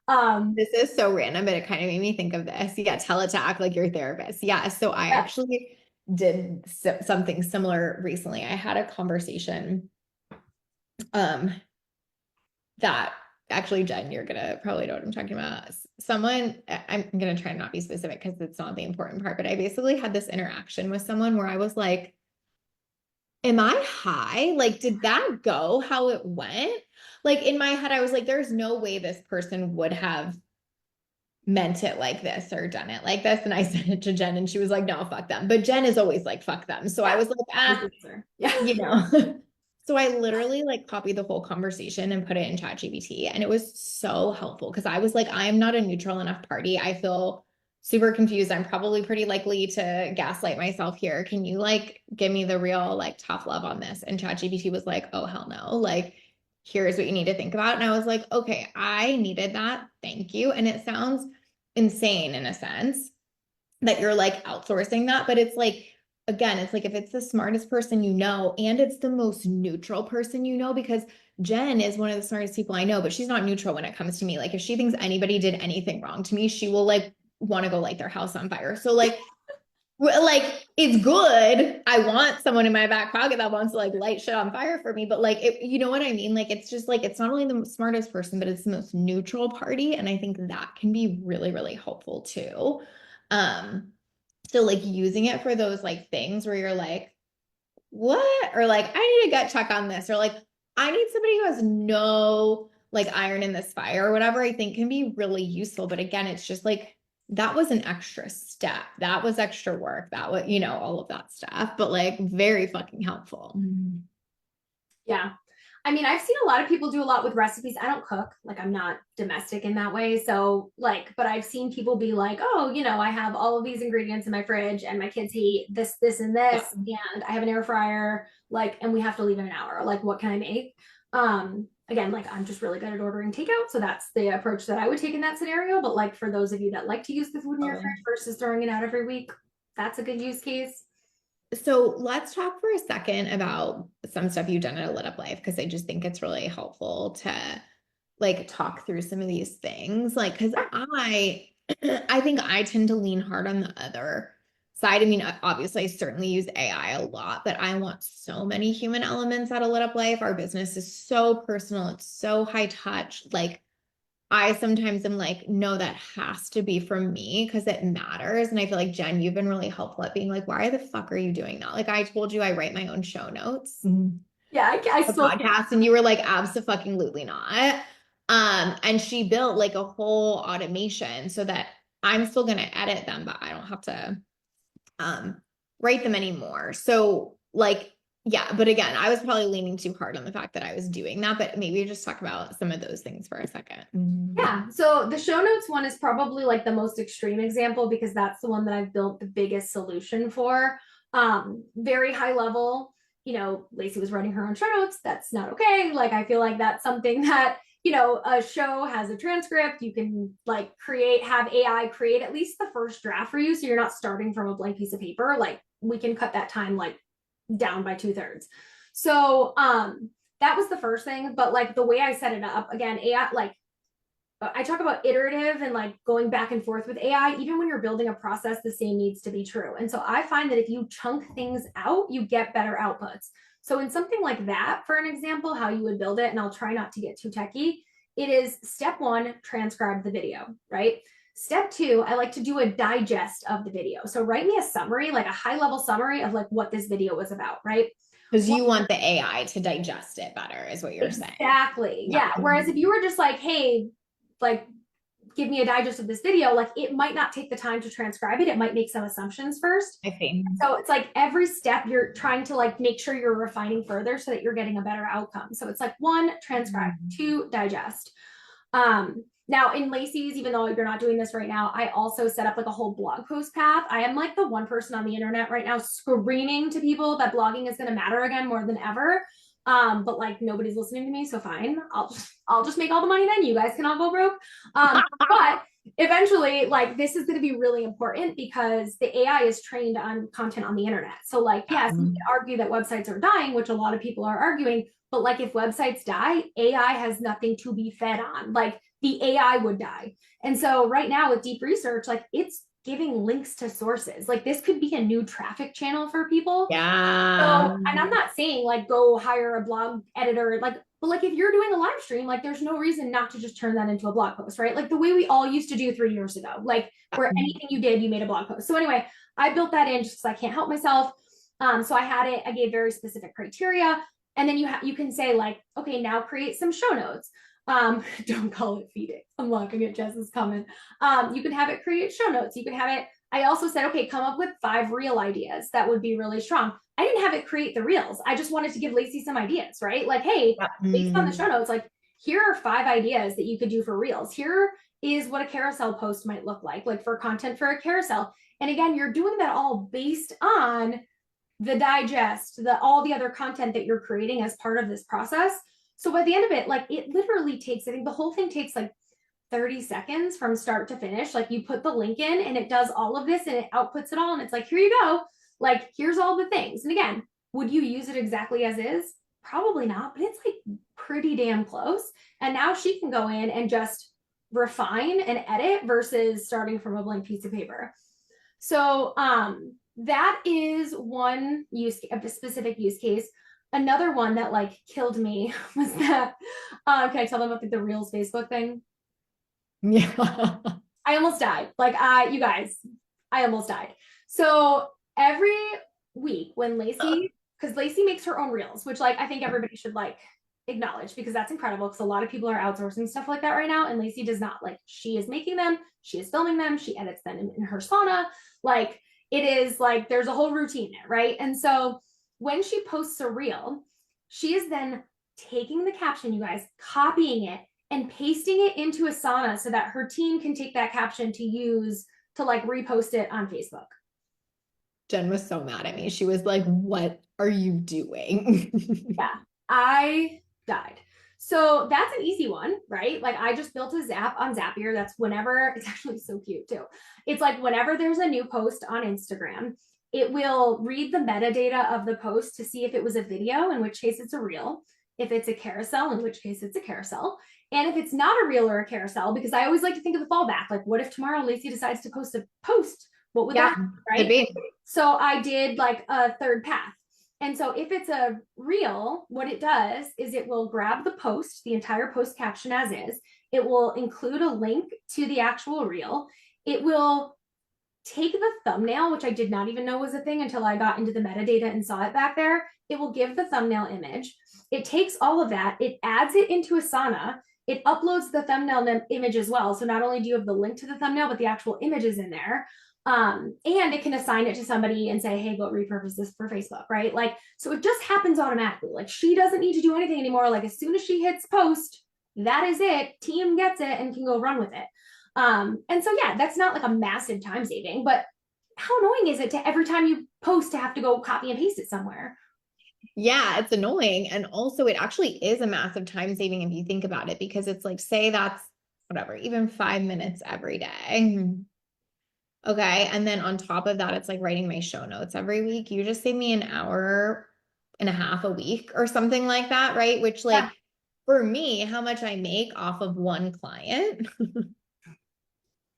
Um, This is so random, but it kind of made me think of this. Yeah, tell it to act like your therapist. Yeah. So I yeah. actually did something similar recently. I had a conversation um that actually, Jen, you're gonna probably know what I'm talking about. Someone, I'm gonna try to not be specific because it's not the important part, but I basically had this interaction with someone where I was like, am I high? Like, did that go how it went? Like in my head, I was like, there's no way this person would have meant it like this or done it like this. And I sent it to Jen and she was like, no, fuck them. But Jen is always like, fuck them. So I Yeah. was like, Yeah. you know. So I literally like copied the whole conversation and put it in ChatGPT. And it was so helpful because I was like, I am not a neutral enough party. I feel super confused. I'm probably pretty likely to gaslight myself here. Can you like give me the real like tough love on this? And ChatGPT was like, oh hell no. Like here's what you need to think about. And I was like, okay, I needed that. Thank you. And it sounds insane in a sense that you're like outsourcing that, but it's like, again, it's like if it's the smartest person you know, and it's the most neutral person you know, because Jen is one of the smartest people I know, but she's not neutral when it comes to me. Like if she thinks anybody did anything wrong to me, she will like want to go light their house on fire. So like it's good. I want someone in my back pocket that wants to like light shit on fire for me, but like you know what I mean? Like it's just like it's not only the smartest person, but it's the most neutral party, and I think that can be really really helpful too. Um, so like using it for those like things where you're like, what? Or like, I need a gut check on this, or like, I need somebody who has no like iron in this fire or whatever, I think can be really useful. But again, it's just like that was an extra step. That was extra work. That was, all of that stuff, but like very fucking helpful. Yeah. I mean, I've seen a lot of people do a lot with recipes. I don't cook, like I'm not domestic in that way. So like, but I've seen people be like, oh, I have all of these ingredients in my fridge and my kids hate this, this, and Yeah. this, and I have an air fryer, like, and we have to leave in an hour. Like, what can I make? Again, like I'm just really good at ordering takeout. So that's the approach that I would take in that scenario. But like for those of you that like to use the food in your fridge versus throwing it out every week, that's a good use case. So let's talk for a second about some stuff you've done at a lit up life, because I just think it's really helpful to like talk through some of these things. Like, because I think I tend to lean hard on the other side, I mean, obviously, I certainly use AI a lot, but I want so many human elements out of Lit Up Life. Our business is so personal, it's so high touch. Like, I sometimes am like, no, that has to be from me because it matters. And I feel like, Jen, you've been really helpful at being like, why the fuck are you doing that? Like, I told you I write my own show notes. Yeah, I A still can't. podcast, and you were like, absolutely not. And she built like a whole automation so that I'm still going to edit them, but I don't have to um write them anymore. So like, yeah, but again, I was probably leaning too hard on the fact that I was doing that, but maybe just talk about some of those things for a second. Yeah. So the show notes one is probably like the most extreme example because that's the one that I've built the biggest solution for. Very high level. Lacey was writing her own show notes. That's not okay. Like, I feel like that's something that, a show has a transcript. You can like have AI create at least the first draft for you. So you're not starting from a blank piece of paper. Like, we can cut that time like down by 2/3. So, that was the first thing. But like the way I set it up, again, AI, like, I talk about iterative and like going back and forth with AI. Even when you're building a process, the same needs to be true. And so I find that if you chunk things out, you get better outputs. So in something like that, for an example, how you would build it, and I'll try not to get too techy, it is step one, transcribe the video, right? Step two, I like to do a digest of the video. So write me a summary, like a high level summary of like what this video was about, right? Because you want the AI to digest it better, is what you're saying. Exactly. Yeah. Yeah. Whereas if you were just like, hey, like, give me a digest of this video, like it might not take the time to transcribe it. It might make some assumptions first. I think. So it's like every step you're trying to like make sure you're refining further so that you're getting a better outcome. So it's like one, transcribe, two, digest. Now in Lacey's, even though you're not doing this right now, I also set up like a whole blog post path. I am like the one person on the internet right now screaming to people that blogging is going to matter again more than ever. But like nobody's listening to me, so fine. I'll just make all the money then. You guys can all go broke. But eventually, like, this is going to be really important because the AI is trained on content on the internet. So like, yes, you can argue that websites are dying, which a lot of people are arguing, but like if websites die, AI has nothing to be fed on. Like the AI would die. And so right now with deep research, like it's giving links to sources. Like this could be a new traffic channel for people. Yeah. So, and I'm not saying like go hire a blog editor, like, but like if you're doing a live stream, like there's no reason not to just turn that into a blog post, right? Like the way we all used to do 3 years ago, like where anything you did, you made a blog post. So anyway, I built that in just because I can't help myself. So I gave very specific criteria, and then you can say like, okay, now create some show notes. Don't call it feeding. I'm laughing at Jess's comment. You can have it create show notes. You can have it. I also said, okay, come up with 5 reel ideas that would be really strong. I didn't have it create the reels. I just wanted to give Lacey some ideas, right? Like, hey, based on the show notes, like here are 5 ideas that you could do for reels. Here is what a carousel post might look like for content for a carousel. And again, you're doing that all based on the digest, all the other content that you're creating as part of this process. So by the end of it, like it literally takes, I think the whole thing takes like 30 seconds from start to finish. Like you put the link in and it does all of this and it outputs it all. And it's like, here you go. Like, here's all the things. And again, would you use it exactly as is? Probably not, but it's like pretty damn close. And now she can go in and just refine and edit versus starting from a blank piece of paper. So that is one a specific use case. Another one that like killed me was that, can I tell them about the Reels Facebook thing? Yeah. I almost died. Like, you guys, I almost died. So every week when Lacey, because Lacey makes her own reels, which like I think everybody should like acknowledge because that's incredible because a lot of people are outsourcing stuff like that right now. And Lacey does not. Like, she is making them, she is filming them, she edits them in her sauna. Like, it is like there's a whole routine there, right? And so when she posts a reel, she is then taking the caption, you guys, copying it and pasting it into Asana so that her team can take that caption to use to like repost it on Facebook. Jen was so mad at me. She was like, what are you doing? Yeah, I died. So that's an easy one, right? Like I just built a Zap on Zapier. That's whenever, it's actually so cute too. It's like whenever there's a new post on Instagram, it will read the metadata of the post to see if it was a video, in which case it's a reel, if it's a carousel, in which case it's a carousel, and if it's not a reel or a carousel, because I always like to think of the fallback, like what if tomorrow Lacey decides to post a post What would that Yeah, be, could right? be. So I did like a third path. And so if it's a reel, what it does is it will grab the post, the entire post caption as is. It will include a link to the actual reel. It will take the thumbnail, which I did not even know was a thing until I got into the metadata and saw it back there. It will give the thumbnail image. It takes all of that, it adds it into Asana. It uploads the thumbnail image as well. So not only do you have the link to the thumbnail, but the actual image is in there. And it can assign it to somebody and say, hey, go repurpose this for Facebook, right? Like, so it just happens automatically. Like, she doesn't need to do anything anymore. Like, as soon as she hits post, that is it. Team gets it and can go run with it. And so, yeah, that's not like a massive time saving, but how annoying is it to every time you post to have to go copy and paste it somewhere? Yeah, it's annoying. And also, it actually is a massive time saving if you think about it, because it's like, say that's whatever, even 5 minutes every day. Okay. And then on top of that, it's like writing my show notes every week. You just save me an hour and a half a week or something like that, right? Which, Yeah. like, for me, how much I make off of one client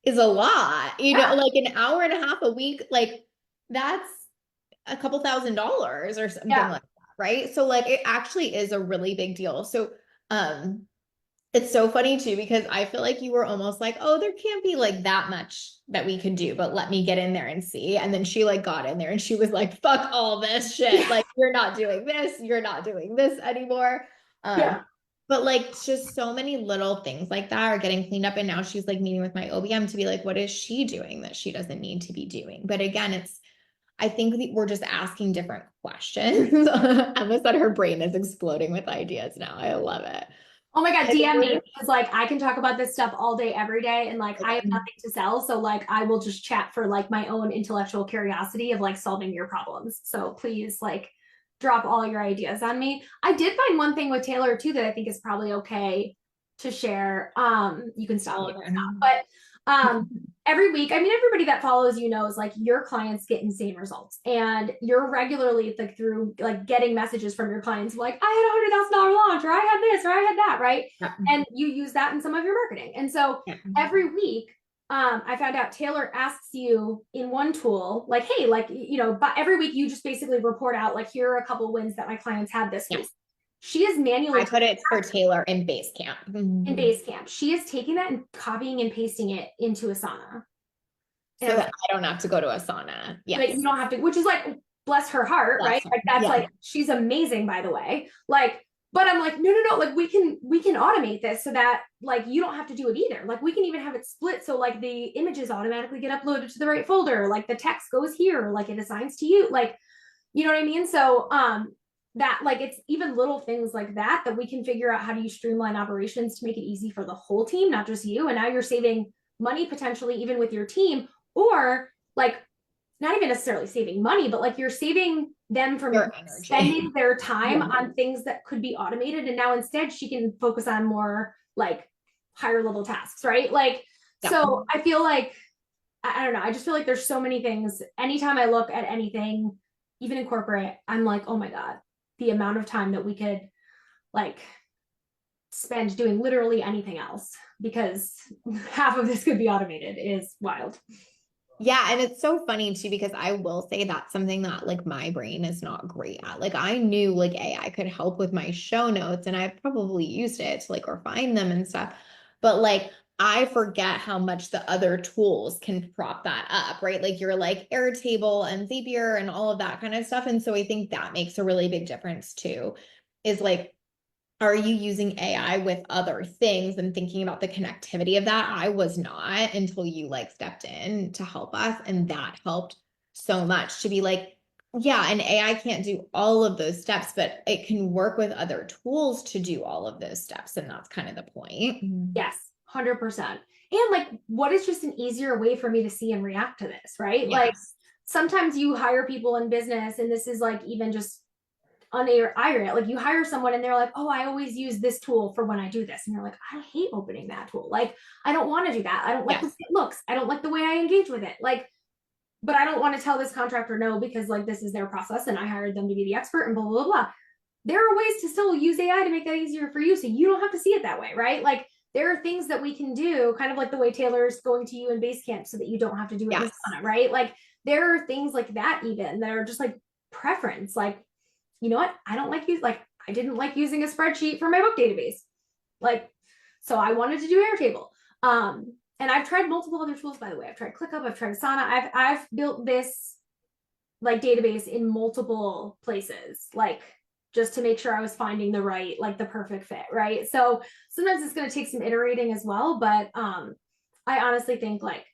is a lot, Yeah. like an hour and a half a week, like that's a couple $1,000s or something Yeah. like that, right? So like it actually is a really big deal. So um it's so funny too, because I feel like you were almost like, oh, there can't be like that much that we could do, but let me get in there and see. And then she like got in there and she was like, fuck all this shit. Yeah. Like, you're not doing this, you're not doing this anymore. Yeah. But like just so many little things like that are getting cleaned up. And now she's like meeting with my OBM to be like, what is she doing that she doesn't need to be doing? But again, I think we're just asking different questions. Emma said her brain is exploding with ideas now. I love it. Oh my God, I think DM me we're because like I can talk about this stuff all day, every day. And like I have like, nothing to sell. So like I will just chat for like my own intellectual curiosity of like solving your problems. So please like drop all your ideas on me. I did find one thing with Taylor too that I think is probably okay to share. You can stop me if it's not, but every week, I mean, everybody that follows you knows like your clients get insane results, and you're regularly like through like getting messages from your clients like, I had $100,000 launch, or I had this, or I had that, right? yeah. And you use that in some of your marketing. And so Yeah. every week, I found out Taylor asks you in one tool, like, hey, like, but every week you just basically report out, like, here are a couple wins that my clients had this Yeah. week. She is I manually put it for Taylor in Basecamp. in Basecamp. She is taking that and copying and pasting it into Asana. And I So was that like, I don't have to go to Asana. like, you Yes. don't have to, which is like, bless her heart, right? Bless her. Like that's Yeah. like, she's amazing, by the way. Like, but I'm like, no, no, no, like we can automate this so that like you don't have to do it either. Like we can even have it split so like the images automatically get uploaded to the right folder, like the text goes here, like it assigns to you, like, you know what I mean? So that like it's even little things like that that we can figure out how do you streamline operations to make it easy for the whole team, not just you. And now you're saving money potentially even with your team, or like not even necessarily saving money, but like you're saving them from Your spending energy. their time Yeah. on things that could be automated. And now instead she can focus on more like higher level tasks, right? Like, Yeah. so I feel like, I don't know, I just feel like there's so many things. Anytime I look at anything, even in corporate, I'm like, oh my God, the amount of time that we could like spend doing literally anything else because half of this could be automated is wild. Yeah, and it's so funny too, because I will say that's something that like my brain is not great at. Like I knew like AI could help with my show notes, and I've probably used it to like refine them and stuff. But like I forget how much the other tools can prop that up, right? Like you're like Airtable and Zapier and all of that kind of stuff. And so I think that makes a really big difference too, is like, are you using AI with other things and thinking about the connectivity of that? I was not until you like stepped in to help us. And that helped so much to be like, yeah, and AI can't do all of those steps, but it can work with other tools to do all of those steps. And that's kind of the point. Yes, 100%. And like, what is just an easier way for me to see and react to this, right? Like, Yes. sometimes you hire people in business, and this is like even just unair like you hire someone and they're like, oh, I always use this tool for when I do this, and you're like, I hate opening that tool, like I don't want to do that, I don't like the way Yes. it looks, I don't like the way I engage with it, like, but I don't want to tell this contractor no because like this is their process and I hired them to be the expert and blah blah blah. There are ways to still use AI to make that easier for you so you don't have to see it that way, right? Like there are things that we can do, kind of like the way Taylor's going to you in Basecamp so that you don't have to do it in Yes. Asana, right? Like there are things like that even that are just like preference. Like, you know what? I don't like use like I didn't like using a spreadsheet for my book database. Like, so I wanted to do Airtable. And I've tried multiple other tools, by the way. I've tried ClickUp, I've tried Asana, I've built this like database in multiple places, like just to make sure I was finding the right, like the perfect fit, right? So sometimes it's going to take some iterating as well, but I honestly think like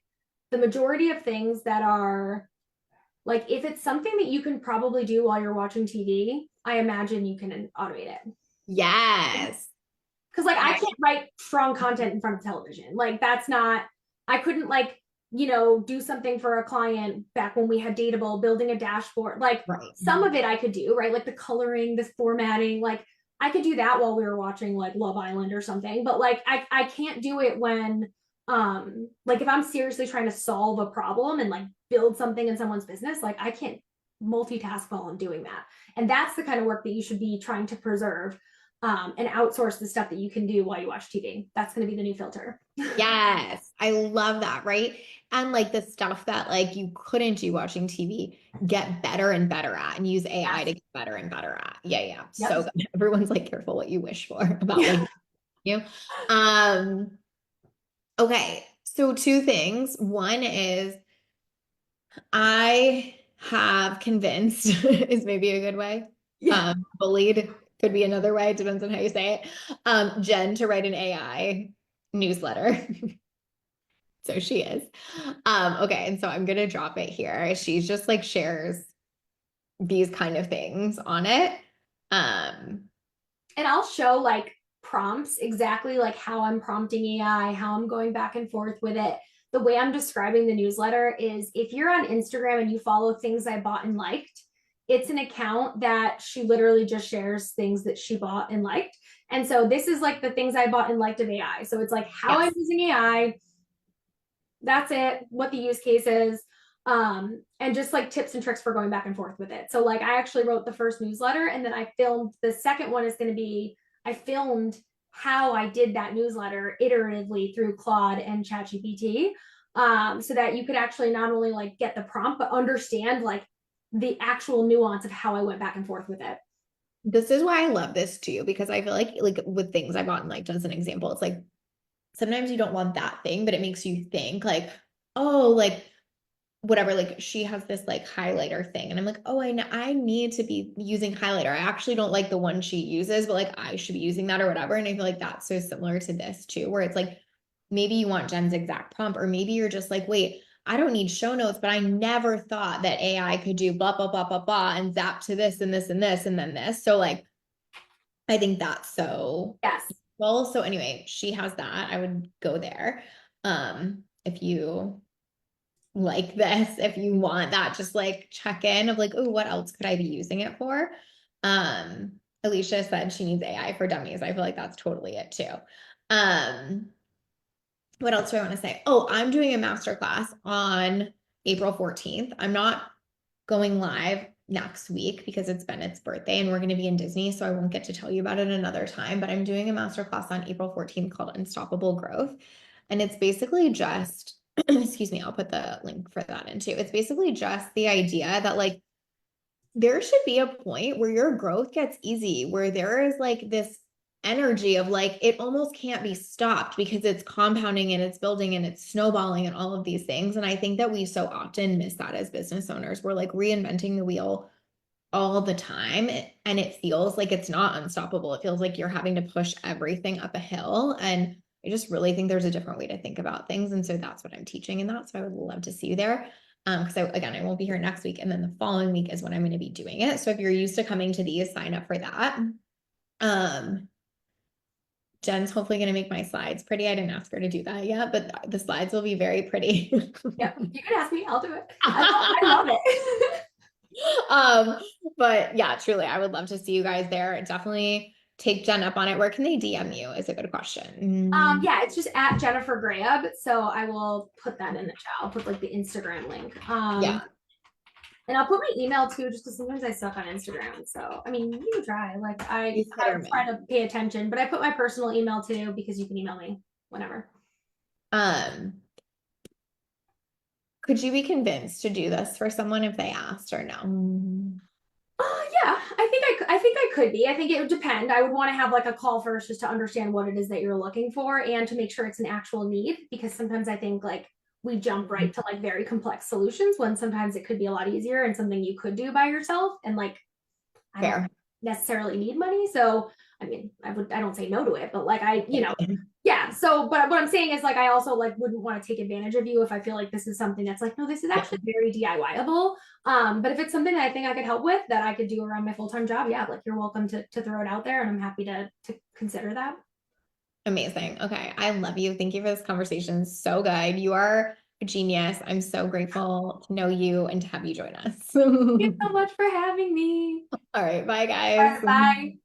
the majority of things that are like if it's something that you can probably do while you're watching TV, I imagine you can automate it. Yes. Because like I I, can't write strong content in front of television. Like that's not, I couldn't like, you know, do something for a client back when we had Datable, building a dashboard. Like right. some of it I could do, right? Like the coloring, the formatting, like I could do that while we were watching like Love Island or something. But like I can't do it when like if I'm seriously trying to solve a problem and like build something in someone's business, like I can't multitask while I'm doing that. And that's the kind of work that you should be trying to preserve, and outsource the stuff that you can do while you watch TV. That's going to be the new filter. Yes. I love that. Right. And like the stuff that like you couldn't do watching TV, get better and better at and use AI Yes. to get better and better at. Yeah. Yeah. So Yep. good. Everyone's like careful what you wish for about Yeah. like you. Um, okay. So two things. One is I have convinced is maybe a good way. Yeah. Bullied could be another way, depends on how you say it. Jen to write an AI newsletter. So she is. Okay, and so I'm gonna drop it here. She's just like shares these kind of things on it. Um, And I'll show like prompts exactly like how I'm prompting AI, how I'm going back and forth with it. The way I'm describing the newsletter is if you're on Instagram and you follow things I bought and liked, it's an account that she literally just shares things that she bought and liked. And so this is like the things I bought and liked of AI. So it's like how I'm yes. using AI, that's it, what the use case is, and just like tips and tricks for going back and forth with it. So like I actually wrote the first newsletter and then I filmed the second one is going to be I filmed how I did that newsletter iteratively through Claude and ChatGPT, so that you could actually not only like get the prompt but understand like the actual nuance of how I went back and forth with it. This is why I love this too, because I feel like with things I bought and liked as an example, it's like sometimes you don't want that thing, but it makes you think like, oh, like whatever, like she has this like highlighter thing. And I'm like, oh, I need to be using highlighter. I actually don't like the one she uses, but like I should be using that or whatever. And I feel like that's so similar to this too, where it's like maybe you want Jen's exact prompt, or maybe you're just like, wait, I don't need show notes, but I never thought that AI could do blah, blah, blah, blah, blah, and zap to this and this and this and then this. So like I think that's so Yes. well. So anyway, she has that. I would go there. If you like this, if you want that, just like check in of like, oh, what else could I be using it for? Um, Alicia said she needs AI for dummies. I feel like that's totally it too. Um, what else do I want to say? Oh, I'm doing a masterclass on April 14th. I'm not going live next week because it's Bennett's birthday and we're going to be in Disney. So I won't get to tell you about it another time, but I'm doing a masterclass on April 14th called Unstoppable Growth. And it's basically just, excuse me, I'll put the link for that in too. It's basically just the idea that like there should be a point where your growth gets easy, where there is like this energy of like it almost can't be stopped because it's compounding and it's building and it's snowballing and all of these things. And I think that we so often miss that as business owners. We're like reinventing the wheel all the time and it feels like it's not unstoppable. It feels like you're having to push everything up a hill. And I just really think there's a different way to think about things. And so that's what I'm teaching in that. So I would love to see you there. Because again, I won't be here next week. And then the following week is when I'm going to be doing it. So if you're used to coming to these, sign up for that. Um, Jen's hopefully going to make my slides pretty. I didn't ask her to do that yet, but the slides will be very pretty. Yep. You can ask me, I'll do it. I love it. um, but yeah, truly, I would love to see you guys there. Definitely take Jen up on it. Where can they DM you? Is a good question. Yeah, it's just at Jennifer Grayeb. So I will put that in the chat. I'll put like the Instagram link. Yeah. And I'll put my email too, just because sometimes I suck on Instagram. So I mean, you can try. Like It's hit I or miss. try to pay attention, but I put my personal email too because you can email me whenever. Um, could you be convinced to do this for someone if they asked or no? Yeah, I think I could be. I think it would depend. I would want to have like a call first just to understand what it is that you're looking for and to make sure it's an actual need because sometimes I think like we jump right to like very complex solutions when sometimes it could be a lot easier and something you could do by yourself and like I don't Fair. necessarily need money. So, I mean, I don't say no to it, but like Totally. yeah. So, but what I'm saying is like, I also like wouldn't want to take advantage of you if I feel like this is something that's like, no, this is Yeah, actually very DIYable. But if it's something that I think I could help with that I could do around my full-time job, yeah, like you're welcome to throw it out there and I'm happy to consider that. amazing. Okay. I love you. Thank you for this conversation. So good. You are a genius. I'm so grateful to know you and to have you join us. Thank you so much for having me. All right. Bye, All right, guys. bye.